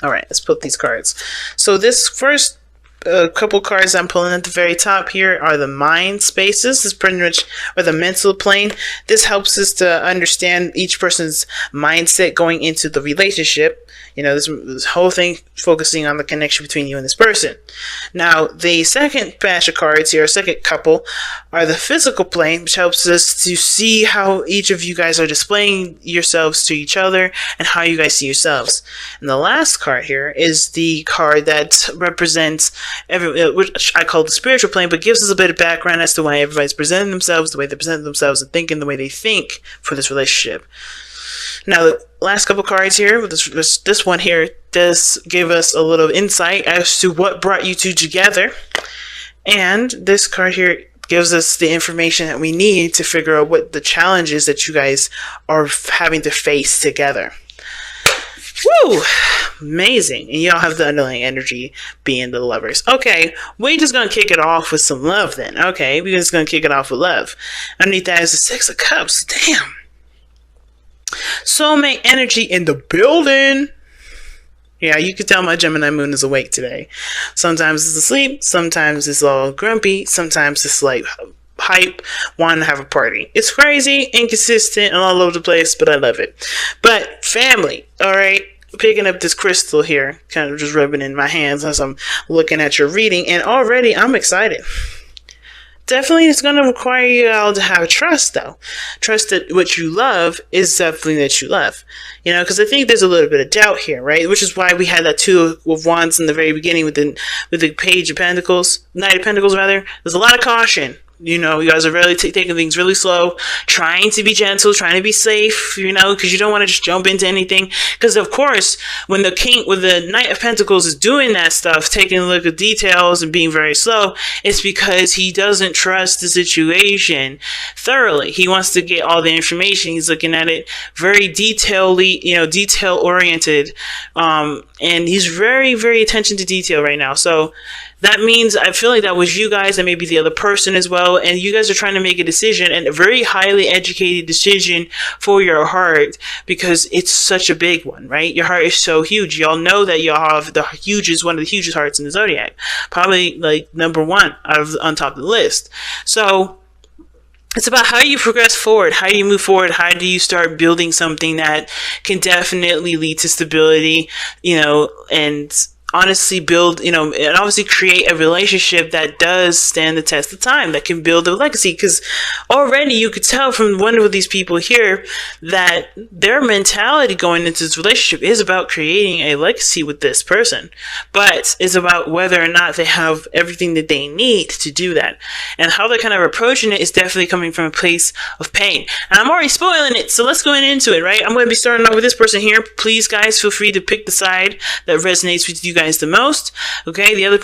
All right, let's put these cards. So this first couple cards I'm pulling at the very top here are the mind spaces. This is pretty much, or the mental plane. This helps us to understand each person's mindset going into the relationship. You know, this whole thing focusing on the connection between you and this person. Now, the second batch of cards here, second couple, are the physical plane, which helps us to see how each of you guys are displaying yourselves to each other and how you guys see yourselves. And the last card here is the card that represents which I call the spiritual plane, but gives us a bit of background as to why everybody's presenting themselves the way they present themselves and thinking the way they think for this relationship. Now, the last couple cards here, this one here, does give us a little insight as to what brought you two together. And this card here gives us the information that we need to figure out what the challenges that you guys are having to face together. Woo! Amazing. And y'all have the underlying energy being the lovers. Okay, we're just going to kick it off with some love then. Okay, we're just going to kick it off with love. Underneath that is the Six of Cups. Damn. Soulmate energy in the building. Yeah, you can tell my Gemini moon is awake today. Sometimes it's asleep, sometimes it's all grumpy, sometimes it's like hype, wanting to have a party. It's crazy, inconsistent, and all over the place, but I love it. But family, alright, picking up this crystal here, kind of just rubbing in my hands as I'm looking at your reading, and already I'm excited. Definitely it's going to require you all to have trust, though. Trust that what you love is definitely that you love. You know, because I think there's a little bit of doubt here, right? Which is why we had that Two of Wands in the very beginning with the Page of Pentacles, Knight of Pentacles, rather. There's a lot of caution. You know, you guys are really taking things really slow, trying to be gentle, trying to be safe, you know, because you don't want to just jump into anything. Because, of course, when the Knight of Pentacles is doing that stuff, taking a look at details and being very slow, it's because he doesn't trust the situation thoroughly. He wants to get all the information. He's looking at it very detail-oriented. And he's very, very attention to detail right now. So that means I feel like that was you guys and maybe the other person as well. And you guys are trying to make a decision, and a very highly educated decision for your heart, because it's such a big one, right? Your heart is so huge. Y'all know that y'all have one of the hugest hearts in the zodiac. Probably like number one on top of the list. So it's about how you progress forward. How do you move forward? How do you start building something that can definitely lead to stability, you know, and honestly build, you know, and obviously create a relationship that does stand the test of time, that can build a legacy. Because already you could tell from one of these people here that their mentality going into this relationship is about creating a legacy with this person, but it's about whether or not they have everything that they need to do that. And how they're kind of approaching it is definitely coming from a place of pain. And I'm already spoiling it, so let's go into it, right? I'm going to be starting off with this person here. Please, guys, feel free to pick the side that resonates with you guys the most. Okay, the other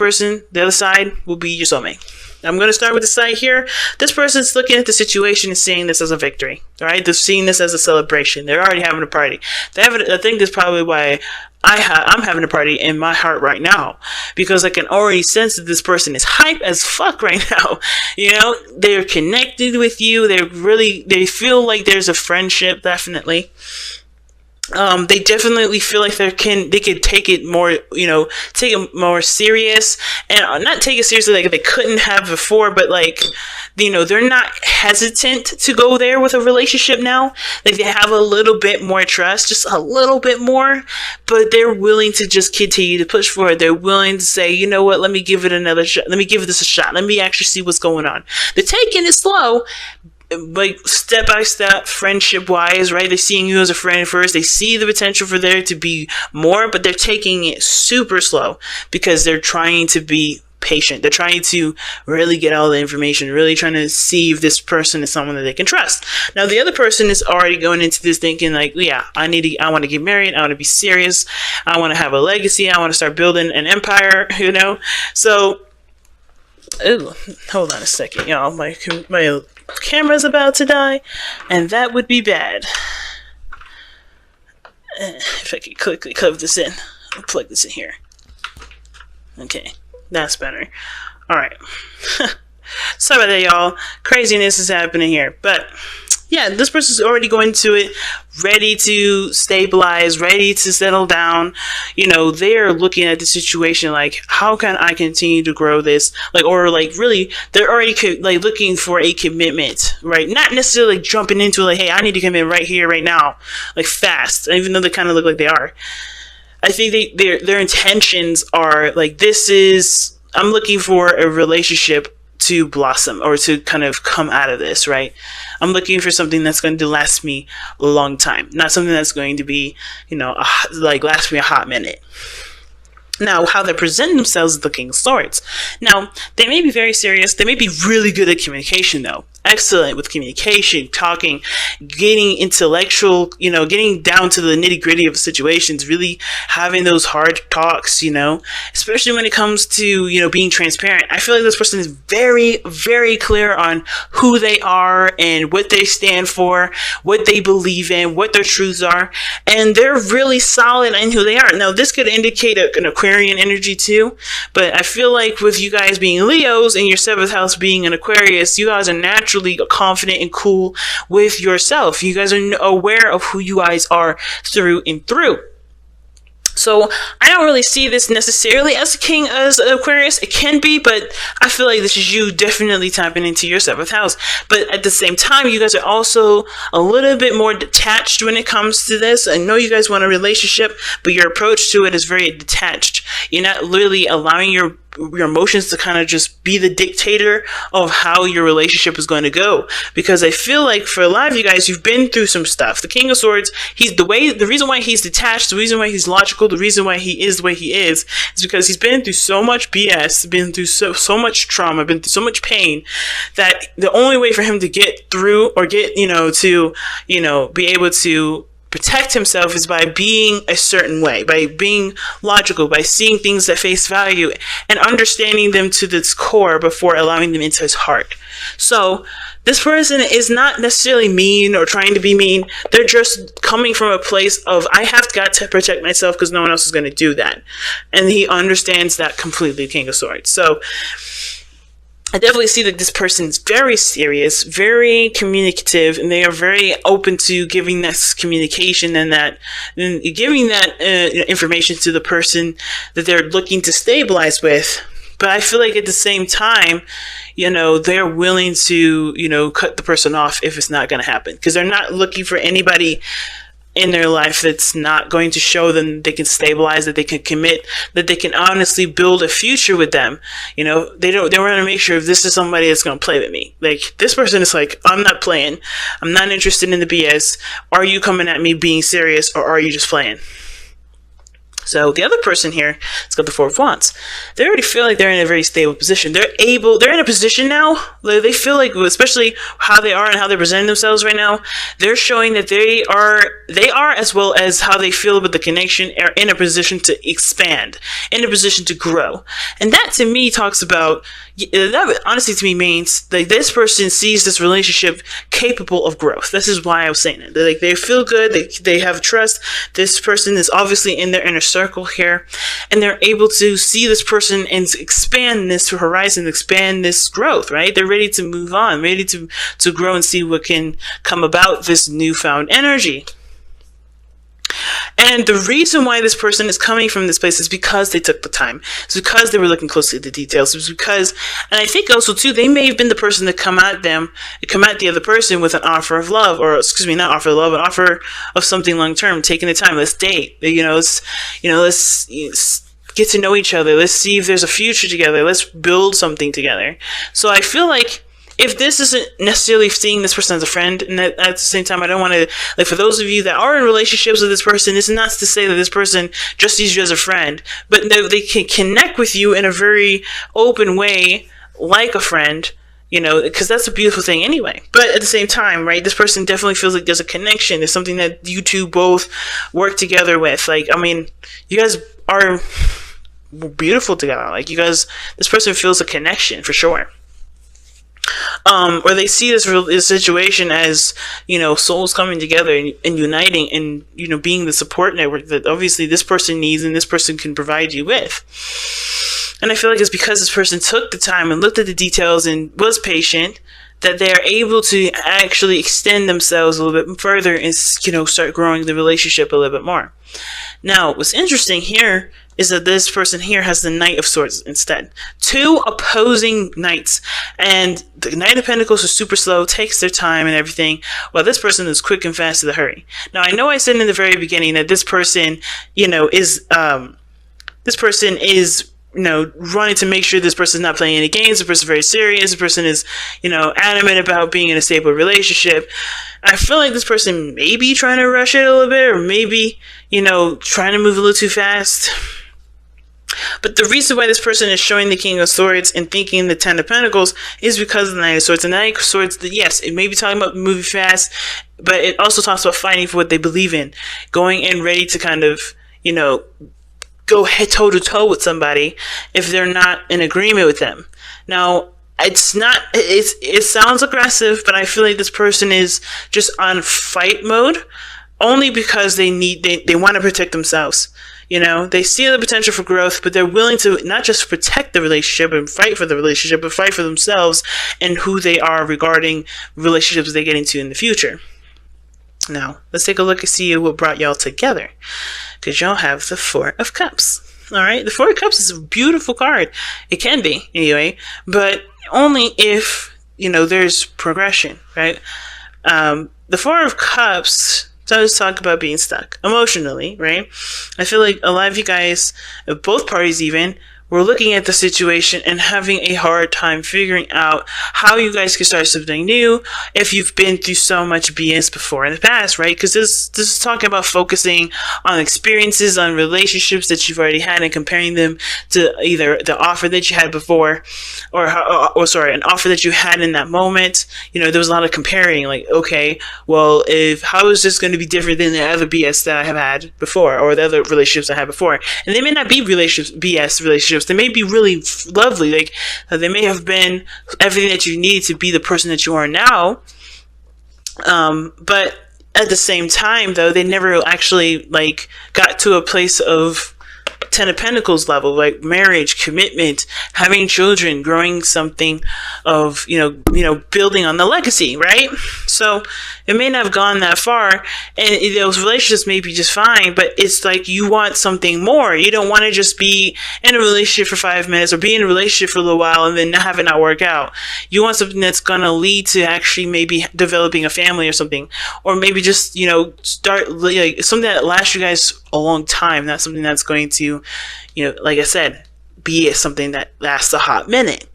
side will be your soulmate. I'm going to start with the side here. This person's looking at the situation and seeing this as a victory. All right, they're seeing this as a celebration. They're already having a party. I think that's probably why I'm having a party in my heart right now, because I can already sense that this person is hype as fuck right now. You know, they're connected with you. They feel like there's a friendship, definitely. They definitely feel like they could take it more, you know, take it more serious, and not take it seriously like they couldn't have before, but like, you know, they're not hesitant to go there with a relationship now. Like, they have a little bit more trust, just a little bit more, but they're willing to just continue to push forward. They're willing to say, you know what, let me give it another shot. Let me give this a shot. Let me actually see what's going on. They're taking it slow, like step by step, friendship wise, right? They're seeing you as a friend first. They see the potential for there to be more, but they're taking it super slow because they're trying to be patient. They're trying to really get all the information, really trying to see if this person is someone that they can trust. Now, the other person is already going into this thinking like, yeah, I want to get married. I want to be serious. I want to have a legacy. I want to start building an empire, you know? So, hold on a second, y'all. My camera's about to die, and that would be bad. If I could quickly plug this in. I'll plug this in here. Okay, that's better. Alright. Sorry about that, y'all. Craziness is happening here. But, yeah, this person's already going into it ready to stabilize, ready to settle down. They're looking at the situation like, how can I continue to grow this? Like, or like really, they're already like looking for a commitment, right? Not necessarily like jumping into like, hey, I need to commit right here, right now, like fast. Even though they kind of look like they are, I think their intentions are like, I'm looking for a relationship to blossom or to kind of come out of this, right? I'm looking for something that's going to last me a long time, not something that's going to be, like last me a hot minute. Now, how they present themselves as the King of Swords. Now, they may be very serious. They may be really good at communication, though. Excellent with communication, talking, getting intellectual, getting down to the nitty gritty of situations, really having those hard talks, especially when it comes to, being transparent. I feel like this person is very, very clear on who they are and what they stand for, what they believe in, what their truths are, and they're really solid in who they are. Now, this could indicate an Aquarian energy too, but I feel like with you guys being Leos and your 7th house being an Aquarius, you guys are naturally confident and cool with yourself. You guys are aware of who you guys are through and through. So I don't really see this necessarily as as an Aquarius. It can be, but I feel like this is you definitely tapping into your 7th house. But at the same time, you guys are also a little bit more detached when it comes to this. I know you guys want a relationship, but your approach to it is very detached. You're not really allowing your emotions to kind of just be the dictator of how your relationship is going to go. Because I feel like for a lot of you guys, you've been through some stuff. The King of Swords, the reason why he's detached, the reason why he's logical, the reason why he is the way he is because he's been through so much BS, been through so much trauma, been through so much pain, that the only way for him to get through or get, be able to protect himself is by being a certain way, by being logical, by seeing things at face value and understanding them to its core before allowing them into his heart. So this person is not necessarily mean or trying to be mean. They're just coming from a place of, I have got to protect myself because no one else is going to do that. And he understands that completely, King of Swords. So I definitely see that this person is very serious, very communicative, and they are very open to giving this communication and giving that information to the person that they're looking to stabilize with. But I feel like at the same time, they're willing to, cut the person off if it's not going to happen, because they're not looking for anybody in their life that's not going to show them they can stabilize, that they can commit, that they can honestly build a future with them. They want to make sure if this is somebody that's going to play with me. Like, this person is like, I'm not playing. I'm not interested in the BS. Are you coming at me being serious, or are you just playing? So the other person here, it's got the 4 of Wands. They already feel like they're in a very stable position. They're in a position now, they feel like, especially how they are and how they're presenting themselves right now, they're showing that they are, as well as how they feel about the connection, are in a position to expand, in a position to grow. And that to me talks about, that honestly to me means that this person sees this relationship capable of growth. This is why I was saying it. They feel good, they have trust. This person is obviously in their inner circle here, and they're able to see this person and expand this horizon, expand this growth, right? They're ready to move on, ready to grow and see what can come about this newfound energy. And the reason why this person is coming from this place is because they took the time. It's because they were looking closely at the details. It's because, and I think also too, they may have been the person to come at the other person with an offer of love, or not offer of love, an offer of something long term, taking the time. Let's date. Let's get to know each other. Let's see if there's a future together. Let's build something together. So I feel like, if this isn't necessarily seeing this person as a friend, and at the same time, I don't want to, for those of you that are in relationships with this person, it's not to say that this person just sees you as a friend, but they can connect with you in a very open way, like a friend, because that's a beautiful thing anyway. But at the same time, right, this person definitely feels like there's a connection. There's something that you two both work together with. You guys are beautiful together. This person feels a connection for sure. Or they see this situation as, souls coming together and uniting and, being the support network that obviously this person needs and this person can provide you with. And I feel like it's because this person took the time and looked at the details and was patient that they are able to actually extend themselves a little bit further and, start growing the relationship a little bit more. Now, what's interesting here is that this person here has the Knight of Swords instead. Two opposing knights. And the Knight of Pentacles is super slow, takes their time and everything, while this person is quick and fast to the hurry. Now, I know I said in the very beginning that this person, is running to make sure this person is not playing any games. The person is very serious. The person is, adamant about being in a stable relationship. I feel like this person may be trying to rush it a little bit, or maybe, trying to move a little too fast. But the reason why this person is showing the King of Swords and thinking the Ten of Pentacles is because of the Knight of Swords. The Knight of Swords, yes, it may be talking about moving fast, but it also talks about fighting for what they believe in. Going in ready to kind of, go head toe to toe with somebody if they're not in agreement with them. Now, it sounds aggressive, but I feel like this person is just on fight mode only because they want to protect themselves. They see the potential for growth, but they're willing to not just protect the relationship and fight for the relationship, but fight for themselves and who they are regarding relationships they get into in the future. Now, let's take a look and see what brought y'all together. Because y'all have the Four of Cups. Alright? The Four of Cups is a beautiful card. It can be, anyway. But only if, there's progression, right? The Four of Cups does talk about being stuck emotionally, right? I feel like a lot of you guys, both parties even, were looking at the situation and having a hard time figuring out how you guys can start something new if you've been through so much BS before in the past, right? Because this is talking about focusing on experiences, on relationships that you've already had and comparing them to either the offer that you had before or an offer that you had in that moment. There was a lot of comparing, like, okay, well, how is this going to be different than the other BS that I have had before or the other relationships I had before? And they may not be BS relationships. They may be really lovely. Like, they may have been everything that you need to be the person that you are now. But at the same time, though, they never actually, got to a place of Ten of Pentacles level, like marriage, commitment, having children, growing something of, building on the legacy, right? So it may not have gone that far, and those relationships may be just fine, but it's like you want something more. You don't want to just be in a relationship for 5 minutes or be in a relationship for a little while and then have it not work out. You want something that's going to lead to actually maybe developing a family or something, or maybe just, start something that lasts you guys a long time, not something that's going to, like I said, be something that lasts a hot minute.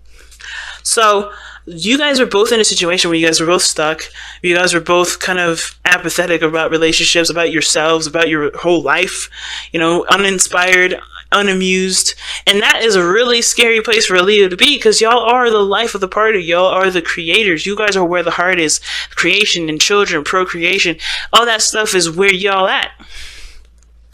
So you guys were both in a situation where you guys were both stuck. You guys were both kind of apathetic about relationships, about yourselves, about your whole life, uninspired, unamused. And that is a really scary place for a Leo to be, because y'all are the life of the party. Y'all are the creators. You guys are where the heart is. Creation and children, procreation, all that stuff is where y'all at.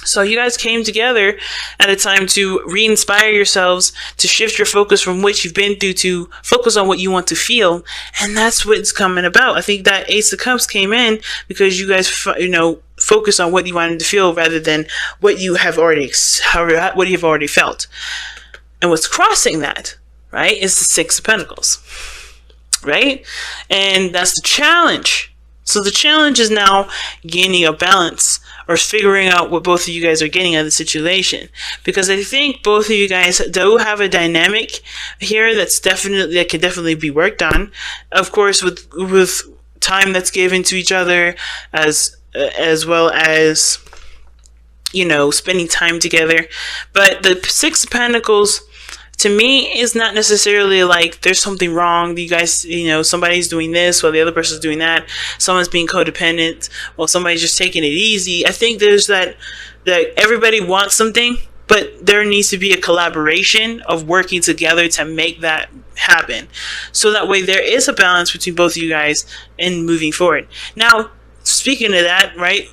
So you guys came together at a time to re-inspire yourselves, to shift your focus from what you've been through to focus on what you want to feel. And that's what it's coming about. I think that Ace of Cups came in because you guys, focus on what you wanted to feel rather than what you have already felt. And what's crossing that, right, is the Six of Pentacles, right? And that's the challenge. So the challenge is now gaining a balance, or figuring out what both of you guys are getting out of the situation. Because I think both of you guys do have a dynamic here that can definitely be worked on. Of course, with time that's given to each other, as well as, spending time together. But the Six of Pentacles, to me, is not necessarily like there's something wrong. You guys, somebody's doing this while the other person's doing that. Someone's being codependent while somebody's just taking it easy. I think there's that everybody wants something, but there needs to be a collaboration of working together to make that happen. So that way there is a balance between both of you guys in moving forward. Now, speaking of that, right,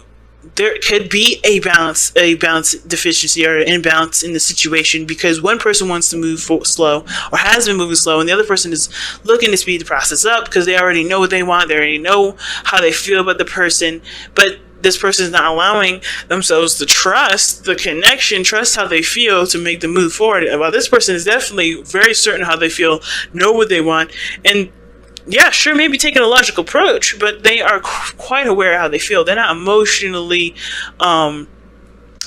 there could be a balance deficiency or an imbalance in the situation because one person wants to move slow or has been moving slow, and the other person is looking to speed the process up because they already know what they want, they already know how they feel about the person, but this person is not allowing themselves to trust the connection, trust how they feel to make the move forward. While this person is definitely very certain how they feel, know what they want, and yeah, sure, maybe taking a logical approach, but they are quite aware of how they feel. They're not emotionally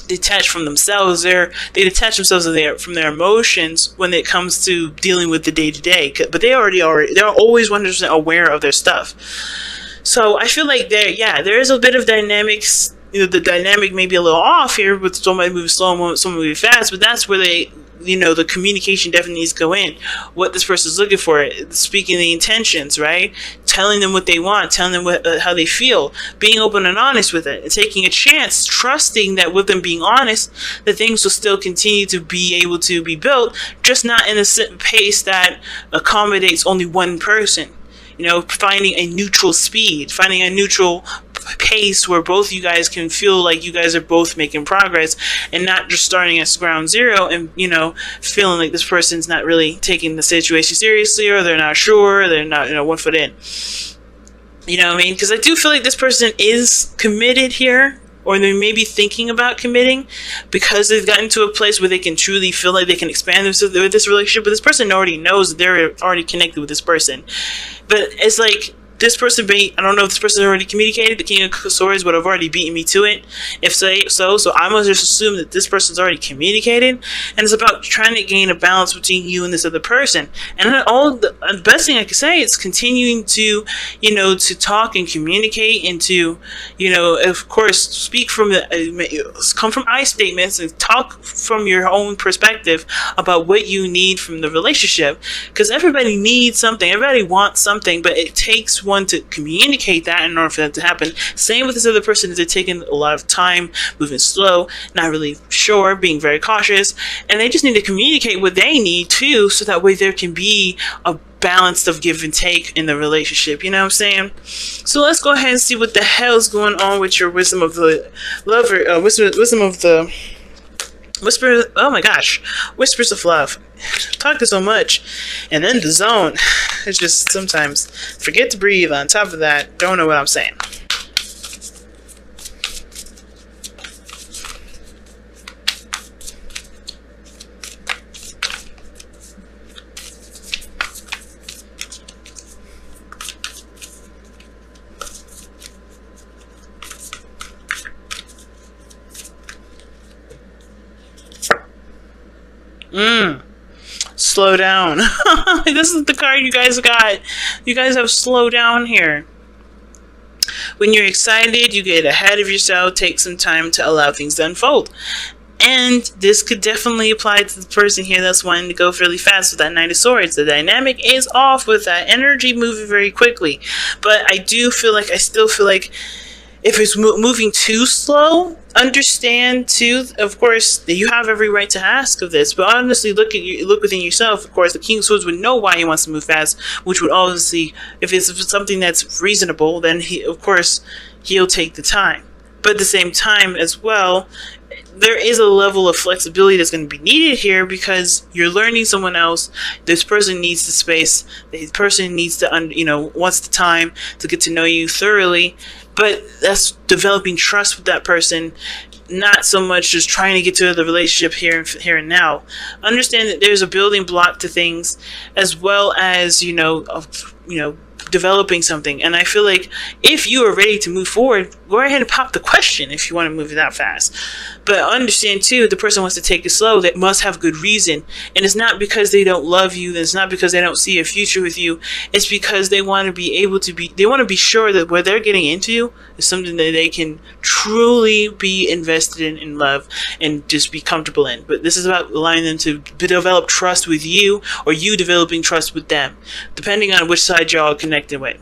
detached from themselves. They detach themselves from their emotions when it comes to dealing with the day to day. But they're always 100% aware of their stuff. So I feel like there is a bit of dynamics. The dynamic may be a little off here with somebody moving slow, someone moving fast, but that's where the communication definitely needs to go in. What this person's looking for, speaking the intentions, right? Telling them what they want, telling them how they feel, being open and honest with it, and taking a chance, trusting that with them being honest, that things will still continue to be able to be built, just not in a pace that accommodates only one person. Finding a neutral speed, finding a neutral pace where both you guys can feel like you guys are both making progress, and not just starting at ground zero and feeling like this person's not really taking the situation seriously, or they're not sure, they're not 1 foot in. You know what I mean? Because I do feel like this person is committed here, or they may be thinking about committing, because they've gotten to a place where they can truly feel like they can expand this relationship. But this person already knows that they're already connected with this person. But it's like, this person, I don't know if this person already communicated. The King of Swords would have already beaten me to it. If so I must just assume that this person's already communicated, and it's about trying to gain a balance between you and this other person. And the best thing I can say is continuing to, to talk and communicate, and to, of course, speak from come from I statements, and talk from your own perspective about what you need from the relationship. Because everybody needs something, everybody wants something, but it takes one to communicate that in order for that to happen. Same with this other person, is they're taking a lot of time, moving slow, not really sure, being very cautious, and they just need to communicate what they need too, so that way there can be a balance of give and take in the relationship. You know what I'm saying? So let's go ahead and see what the hell's going on with your wisdom of the lover, wisdom of the whisper. Oh my gosh, whispers of love. Talking so much, and then the zone. It's just sometimes forget to breathe. On top of that, don't know what I'm saying. Slow down. This is the card you guys got. You guys have slow down here. When you're excited, you get ahead of yourself, take some time to allow things to unfold. And this could definitely apply to the person here that's wanting to go really fast with that Knight of Swords. The dynamic is off with that energy moving very quickly. But I still feel like if it's moving too slow, understand too, of course, that you have every right to ask of this. But honestly, look within yourself. Of course, the King of Swords would know why he wants to move fast, which would obviously, if it's something that's reasonable, then he'll take the time. But at the same time as well, there is a level of flexibility that's going to be needed here, because you're learning someone else. This person needs the space. The person needs to, wants the time to get to know you thoroughly. But that's developing trust with that person, not so much just trying to get to the relationship here and now. Understand that there's a building block to things, as well as developing something. And I feel like if you are ready to move forward, go ahead and pop the question if you want to move it that fast. But understand too, the person wants to take it slow, that must have good reason. And it's not because they don't love you, it's not because they don't see a future with you. It's because they want to be sure that what they're getting into is something that they can truly be invested in love, and just be comfortable in. But this is about allowing them to develop trust with you, or you developing trust with them, depending on which side y'all are connected with.